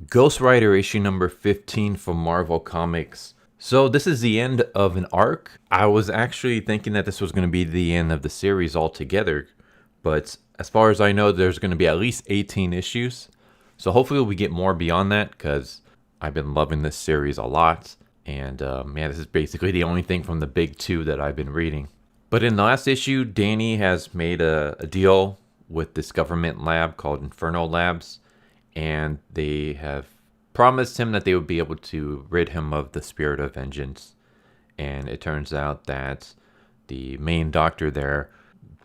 Ghost Rider issue number 15 from Marvel Comics. So this is the end of an arc. I was actually thinking that this was going to be the end of the series altogether, but as far as I know, there's going to be at least 18 issues. So hopefully we get more beyond that, because I've been loving this series a lot. And man, this is basically the only thing from the big two that I've been reading. But in the last issue, Danny has made a deal with this government lab called Infernal Labs. And they have promised him that they would be able to rid him of the spirit of vengeance. And it turns out that the main doctor there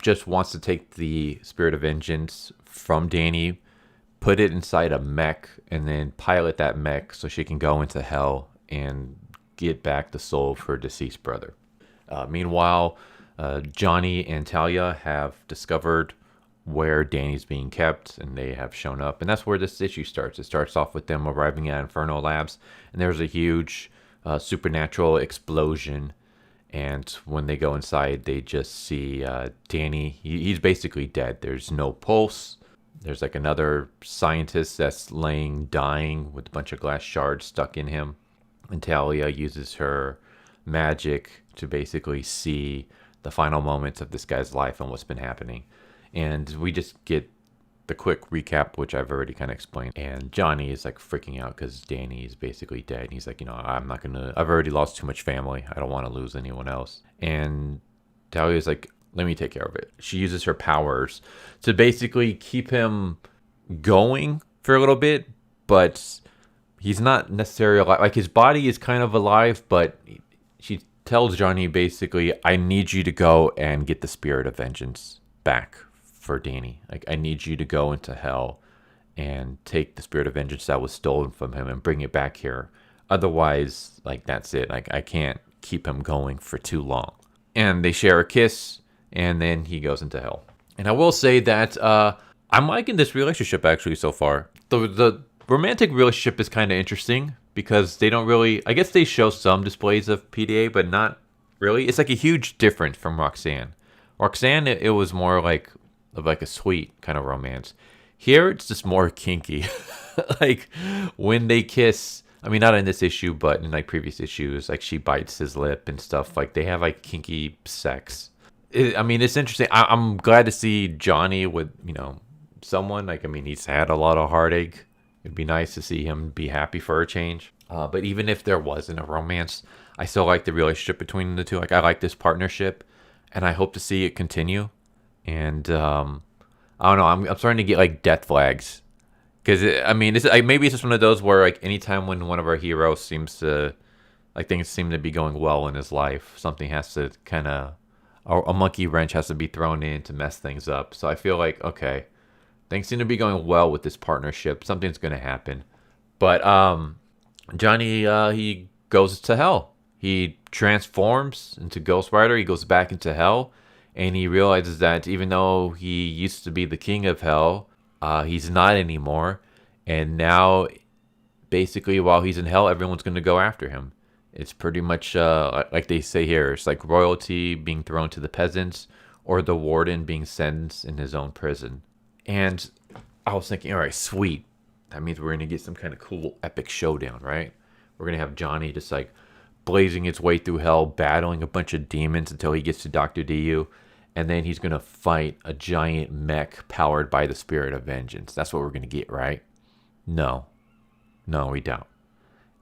just wants to take the spirit of vengeance from Danny, put it inside a mech, and then pilot that mech so she can go into hell and get back the soul of her deceased brother. Meanwhile, Johnny and Talia have discovered where Danny's being kept, and they have shown up, and that's where this issue starts. It starts off with them arriving at Infernal Labs, and there's a huge supernatural explosion, and when they go inside, they just see Danny. He's basically dead. There's no pulse. There's like another scientist that's laying dying with a bunch of glass shards stuck in him, and Talia uses her magic to basically see the final moments of this guy's life and what's been happening. And we just get the quick recap, which I've already kind of explained. And Johnny is like freaking out because Danny is basically dead. And he's like, I've already lost too much family. I don't want to lose anyone else. And Talia's like, let me take care of it. She uses her powers to basically keep him going for a little bit, but he's not necessarily alive. Like, his body is kind of alive, but she tells Johnny basically, I need you to go and get the spirit of vengeance back for Danny. Like, I need you to go into hell and take the spirit of vengeance that was stolen from him and bring it back here. Otherwise, like, that's it. Like, I can't keep him going for too long. And they share a kiss, and then he goes into hell. And I will say that I'm liking this relationship actually so far. The romantic relationship is kind of interesting because they don't really, I guess they show some displays of PDA, but not really. It's like a huge difference from Roxanne. Roxanne, it was more like a sweet kind of romance. Here, it's just more kinky. Like, when they kiss, I mean, not in this issue, but in like previous issues, like she bites his lip and stuff. Like, they have like kinky sex. It's interesting. I'm glad to see Johnny with, someone. Like, he's had a lot of heartache. It'd be nice to see him be happy for a change. But even if there wasn't a romance, I still like the relationship between the two. Like, I like this partnership, and I hope to see it continue. And I don't know. I'm starting to get like death flags, because maybe it's just one of those where like anytime when one of our heroes seems to, like, things seem to be going well in his life, something has to kind of, a monkey wrench has to be thrown in to mess things up. So I feel like, okay, things seem to be going well with this partnership. Something's going to happen. But Johnny, he goes to hell. He transforms into Ghost Rider. He goes back into hell. And he realizes that even though he used to be the king of hell, he's not anymore. And now, basically, while he's in hell, everyone's going to go after him. It's pretty much like they say here. It's like royalty being thrown to the peasants, or the warden being sentenced in his own prison. And I was thinking, all right, sweet. That means we're going to get some kind of cool epic showdown, right? We're going to have Johnny just like blazing his way through hell, battling a bunch of demons until he gets to Dr. Diyu. And then he's going to fight a giant mech powered by the spirit of vengeance. That's what we're going to get, right? No, we don't.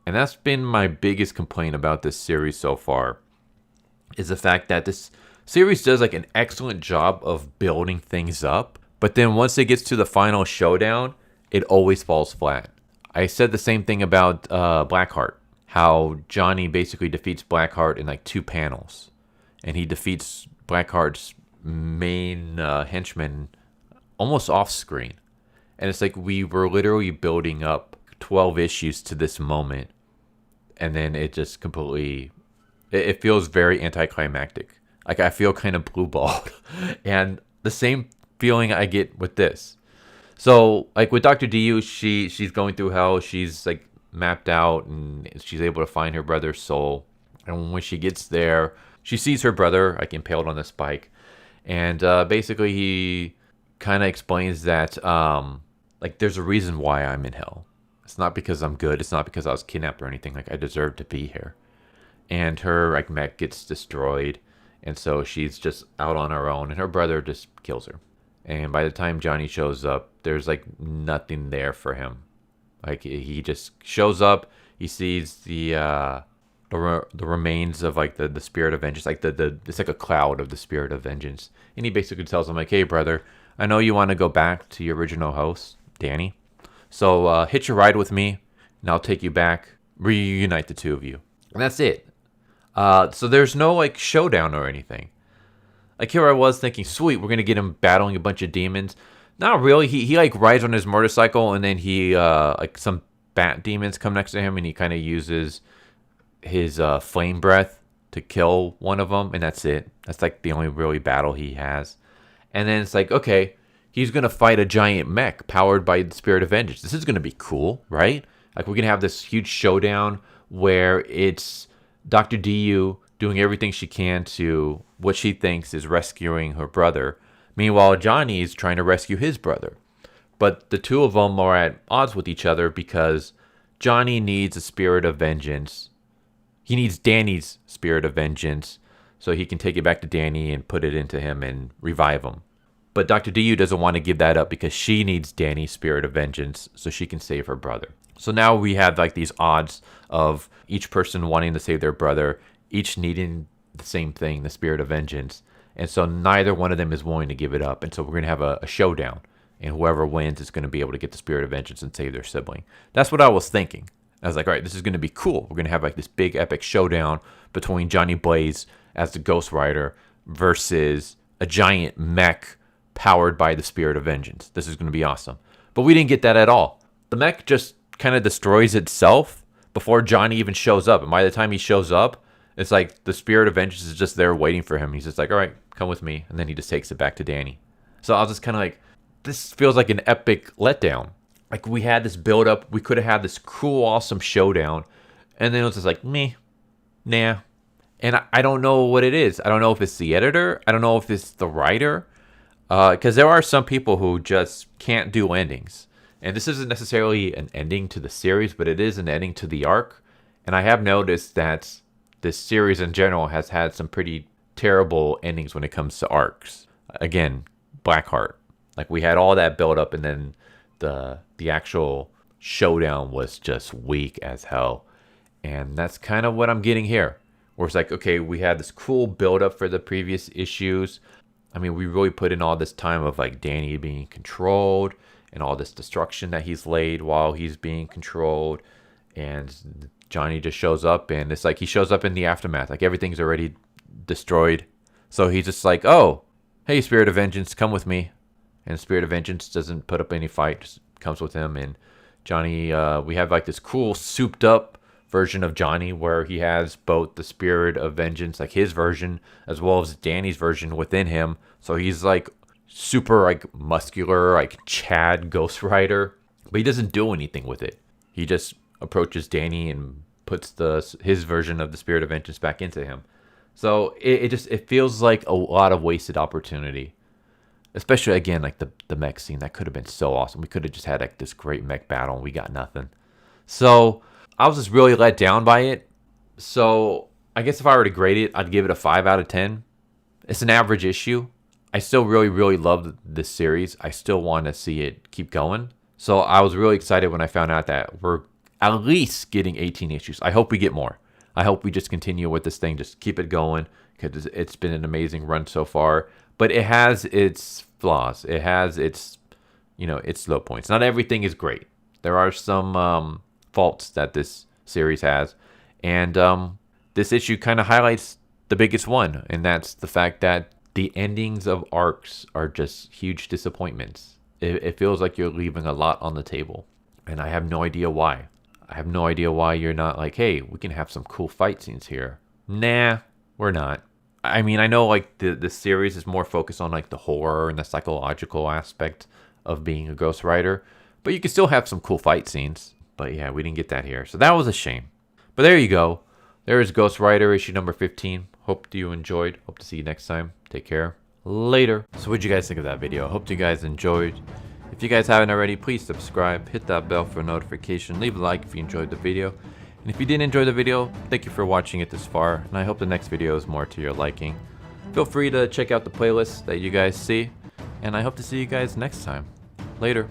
And that's been my biggest complaint about this series so far, is the fact that this series does like an excellent job of building things up. But then once it gets to the final showdown, it always falls flat. I said the same thing about Blackheart. How Johnny basically defeats Blackheart in like 2 panels. And he defeats Blackheart's main henchman almost off screen. And it's like we were literally building up 12 issues to this moment. And then it just completely, it feels very anticlimactic. Like, I feel kind of blue-balled. And the same feeling I get with this. So, like, with Dr. Diyu, she's going through hell. She's like mapped out, and she's able to find her brother's soul. And when she gets there, she sees her brother like impaled on a spike. And basically he kind of explains that like there's a reason why I'm in hell. It's not because I'm good. It's not because I was kidnapped or anything. Like, I deserve to be here. And her, like, mech gets destroyed. And so she's just out on her own. And her brother just kills her. And by the time Johnny shows up, there's, like, nothing there for him. Like, he just shows up. He sees the remains of, like, the spirit of vengeance. Like, it's like a cloud of the spirit of vengeance. And he basically tells him, like, hey, brother, I know you want to go back to your original host, Danny. So hitch a ride with me, and I'll take you back, reunite the two of you. And that's it. So there's no, like, showdown or anything. Like, here I was thinking, sweet, we're going to get him battling a bunch of demons. Not really. He like, rides on his motorcycle, and then he, like, some bat demons come next to him, and he kind of uses his flame breath to kill one of them, and that's it. That's, like, the only really battle he has. And then it's like, okay, he's going to fight a giant mech powered by the spirit of vengeance. This is going to be cool, right? Like, we're going to have this huge showdown where it's Dr. Diyu doing everything she can to what she thinks is rescuing her brother. Meanwhile, Johnny's trying to rescue his brother. But the two of them are at odds with each other because Johnny needs a spirit of vengeance. He needs Danny's spirit of vengeance so he can take it back to Danny and put it into him and revive him. But Dr. Diyu doesn't want to give that up because she needs Danny's spirit of vengeance so she can save her brother. So now we have, like, these odds of each person wanting to save their brother, each needing the same thing, the spirit of vengeance. And so neither one of them is willing to give it up. And so we're going to have a showdown. And whoever wins is going to be able to get the spirit of vengeance and save their sibling. That's what I was thinking. I was like, all right, this is going to be cool. We're going to have, like, this big epic showdown between Johnny Blaze as the Ghost Rider versus a giant mech powered by the spirit of vengeance. This is going to be awesome. But we didn't get that at all. The mech just kind of destroys itself before Johnny even shows up. And by the time he shows up, it's like the spirit of vengeance is just there waiting for him. He's just like, all right, come with me. And then he just takes it back to Danny. So I was just kind of like, this feels like an epic letdown. Like, we had this build up. We could have had this cool, awesome showdown. And then it was just like, meh, nah. And I don't know what it is. I don't know if it's the editor. I don't know if it's the writer. Because there are some people who just can't do endings. And this isn't necessarily an ending to the series, but it is an ending to the arc. And I have noticed that this series in general has had some pretty terrible endings when it comes to arcs. Again, Blackheart. Like, we had all that build up, and then the actual showdown was just weak as hell. And that's kind of what I'm getting here. Where it's like, okay, we had this cool build up for the previous issues. I mean, we really put in all this time of, like, Danny being controlled and all this destruction that he's laid while he's being controlled. And Johnny just shows up, and it's like he shows up in the aftermath. Like, everything's already destroyed. So he's just like, oh, hey, Spirit of Vengeance, come with me. And Spirit of Vengeance doesn't put up any fight, just comes with him. And Johnny, we have, like, this cool souped up version of Johnny where he has both the Spirit of Vengeance, like his version, as well as Danny's version within him. So he's, like, super, like, muscular, like Chad Ghost Rider, but he doesn't do anything with it. He just approaches Danny and puts his version of the Spirit of Vengeance back into him. So it feels like a lot of wasted opportunity. Especially, again, like the mech scene. That could have been so awesome. We could have just had, like, this great mech battle and we got nothing. So I was just really let down by it. So I guess if I were to grade it, I'd give it a 5 out of 10. It's an average issue. I still really, really love this series. I still want to see it keep going. So I was really excited when I found out that we're at least getting 18 issues. I hope we get more. I hope we just continue with this thing. Just keep it going because it's been an amazing run so far. But it has its flaws. It has its, its low points. Not everything is great. There are some faults that this series has. And this issue kind of highlights the biggest one. And that's the fact that the endings of arcs are just huge disappointments. It feels like you're leaving a lot on the table. And I have no idea why. I have no idea why you're not like, hey, we can have some cool fight scenes here. Nah, we're not. I mean, I know, like, the series is more focused on, like, the horror and the psychological aspect of being a Ghost Rider. But you can still have some cool fight scenes. But yeah, we didn't get that here. So that was a shame. But there you go. There is Ghost Rider issue number 15. Hope you enjoyed. Hope to see you next time. Take care. Later. So what did you guys think of that video? I hope you guys enjoyed. If If you guys haven't already, please subscribe, hit that bell for a notification, leave a like if you enjoyed the video. And if you didn't enjoy the video, thank you for watching it this far, and I hope the next video is more to your liking. Feel free to check out the playlists that you guys see, and I hope to see you guys next time. Later.